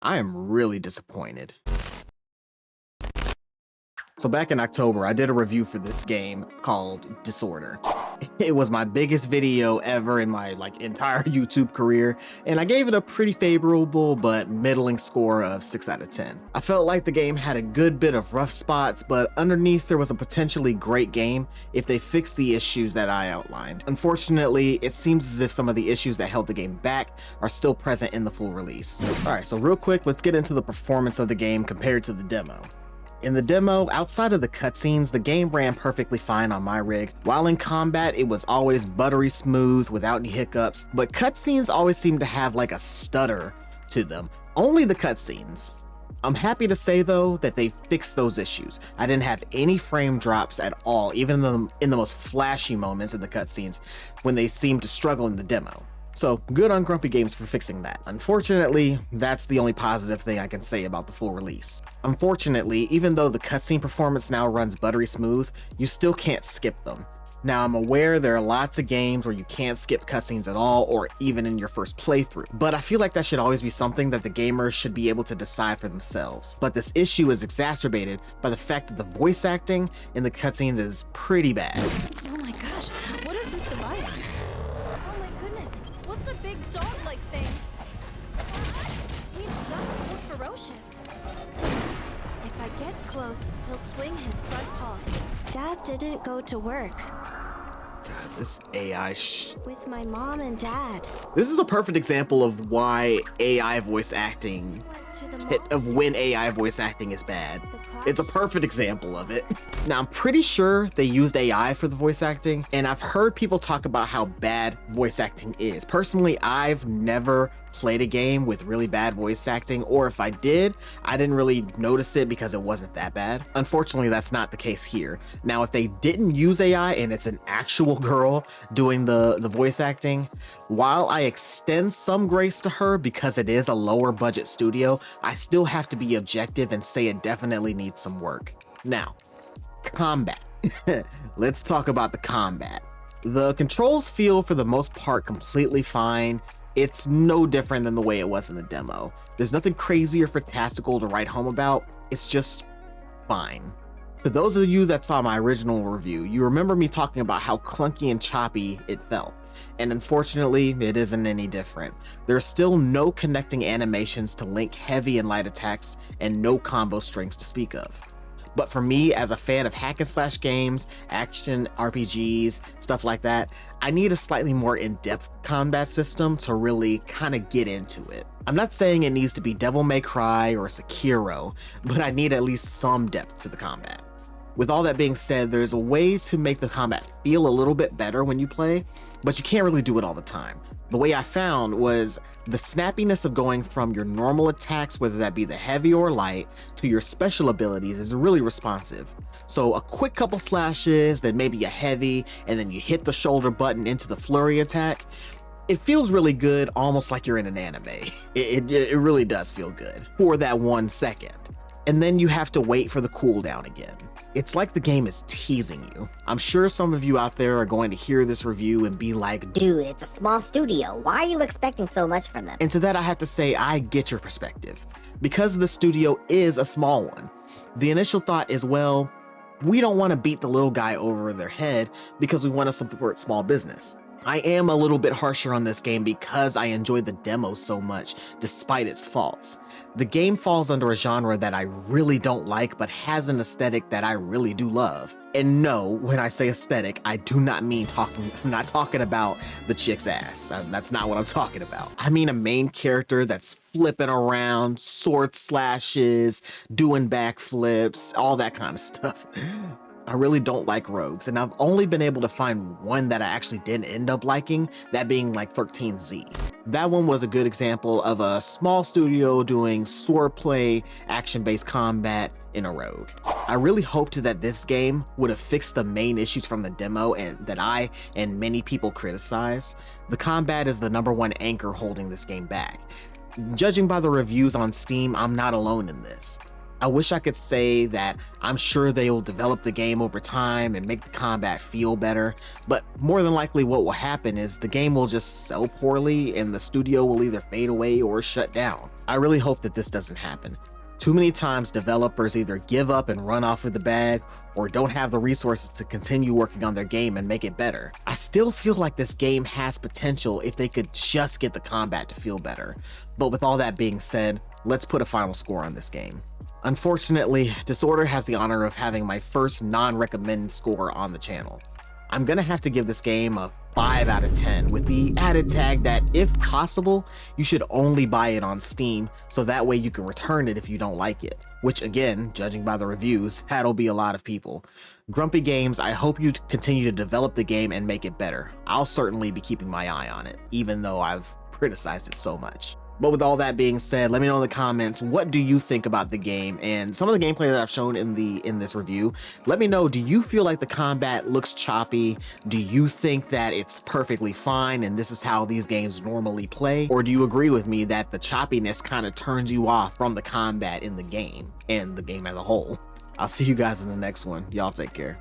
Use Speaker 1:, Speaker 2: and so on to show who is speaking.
Speaker 1: I am really disappointed. So back in October, I did a review for this game called Disorder. It was my biggest video ever in my entire YouTube career, and I gave it a pretty favorable but middling score of 6 out of 10. I felt like the game had a good bit of rough spots, but underneath there was a potentially great game if they fixed the issues that I outlined. Unfortunately, it seems as if some of the issues that held the game back are still present in the full release. Alright, so real quick, let's get into the performance of the game compared to the demo. In the demo, outside of the cutscenes, the game ran perfectly fine on my rig. While in combat, it was always buttery smooth without any hiccups, but cutscenes always seemed to have like a stutter to them. Only the cutscenes. I'm happy to say though that they fixed those issues. I didn't have any frame drops at all, even in the most flashy moments in the cutscenes when they seemed to struggle in the demo. So good on Grumpy Games for fixing that. Unfortunately, that's the only positive thing I can say about the full release. Unfortunately, even though the cutscene performance now runs buttery smooth, you still can't skip them. Now I'm aware there are lots of games where you can't skip cutscenes at all or even in your first playthrough, but I feel like that should always be something that the gamers should be able to decide for themselves. But this issue is exacerbated by the fact that the voice acting in the cutscenes is pretty bad.
Speaker 2: Oh my gosh, what is this device? Oh my goodness, what's a big dog-like thing? He doesn't look ferocious. If I get close, he'll swing his front paws. Dad didn't go to work.
Speaker 1: God, this AI
Speaker 2: With my mom and dad.
Speaker 1: This is a perfect example of why AI voice acting, when AI voice acting is bad. It's a perfect example of it. Now, I'm pretty sure they used AI for the voice acting, and I've heard people talk about how bad voice acting is. Personally, I've never played a game with really bad voice acting, or if I did, I didn't really notice it because it wasn't that bad. Unfortunately, that's not the case here. Now, if they didn't use AI and it's an actual girl doing the voice acting, while I extend some grace to her because it is a lower budget studio, I still have to be objective and say it definitely needs some work. Now, combat. Let's talk about the combat. The controls feel for the most part completely fine. It's no different than the way it was in the demo. There's nothing crazy or fantastical to write home about. It's just fine. To those of you that saw my original review, you remember me talking about how clunky and choppy it felt. And unfortunately, it isn't any different. There's still no connecting animations to link heavy and light attacks, and no combo strings to speak of. But for me, as a fan of hack and slash games, action RPGs, stuff like that, I need a slightly more in-depth combat system to really kind of get into it. I'm not saying it needs to be Devil May Cry or Sekiro, but I need at least some depth to the combat. With all that being said, there's a way to make the combat feel a little bit better when you play, but you can't really do it all the time. The way I found was the snappiness of going from your normal attacks, whether that be the heavy or light, to your special abilities is really responsive. So a quick couple slashes, then maybe a heavy, and then you hit the shoulder button into the flurry attack. It feels really good, almost like you're in an anime. It really does feel good for that 1 second. And then you have to wait for the cooldown again. It's like the game is teasing you. I'm sure some of you out there are going to hear this review and be like,
Speaker 3: dude, it's a small studio. Why are you expecting so much from them?
Speaker 1: And to that I have to say, I get your perspective. Because the studio is a small one, the initial thought is, well, we don't want to beat the little guy over their head because we want to support small business. I am a little bit harsher on this game because I enjoyed the demo so much, despite its faults. The game falls under a genre that I really don't like, but has an aesthetic that I really do love. And no, when I say aesthetic, I do not mean I'm not talking about the chick's ass. That's not what I'm talking about. I mean a main character that's flipping around, sword slashes, doing backflips, all that kind of stuff. I really don't like rogues, and I've only been able to find one that I actually didn't end up liking, that being like 13Z. That one was a good example of a small studio doing swordplay, action-based combat in a rogue. I really hoped that this game would have fixed the main issues from the demo and that I and many people criticize. The combat is the #1 anchor holding this game back. Judging by the reviews on Steam, I'm not alone in this. I wish I could say that I'm sure they'll develop the game over time and make the combat feel better, but more than likely what will happen is the game will just sell poorly and the studio will either fade away or shut down. I really hope that this doesn't happen. Too many times developers either give up and run off with the bag or don't have the resources to continue working on their game and make it better. I still feel like this game has potential if they could just get the combat to feel better. But with all that being said, let's put a final score on this game. Unfortunately, Disorder has the honor of having my first non-recommend score on the channel. I'm gonna have to give this game a 5 out of 10 with the added tag that if possible, you should only buy it on Steam so that way you can return it if you don't like it. Which again, judging by the reviews, that'll be a lot of people. Grumpy Games, I hope you continue to develop the game and make it better. I'll certainly be keeping my eye on it, even though I've criticized it so much. But with all that being said, let me know in the comments, what do you think about the game and some of the gameplay that I've shown in this review. Let me know, do you feel like the combat looks choppy? Do you think that it's perfectly fine and this is how these games normally play? Or do you agree with me that the choppiness kind of turns you off from the combat in the game and the game as a whole? I'll see you guys in the next one. Y'all take care.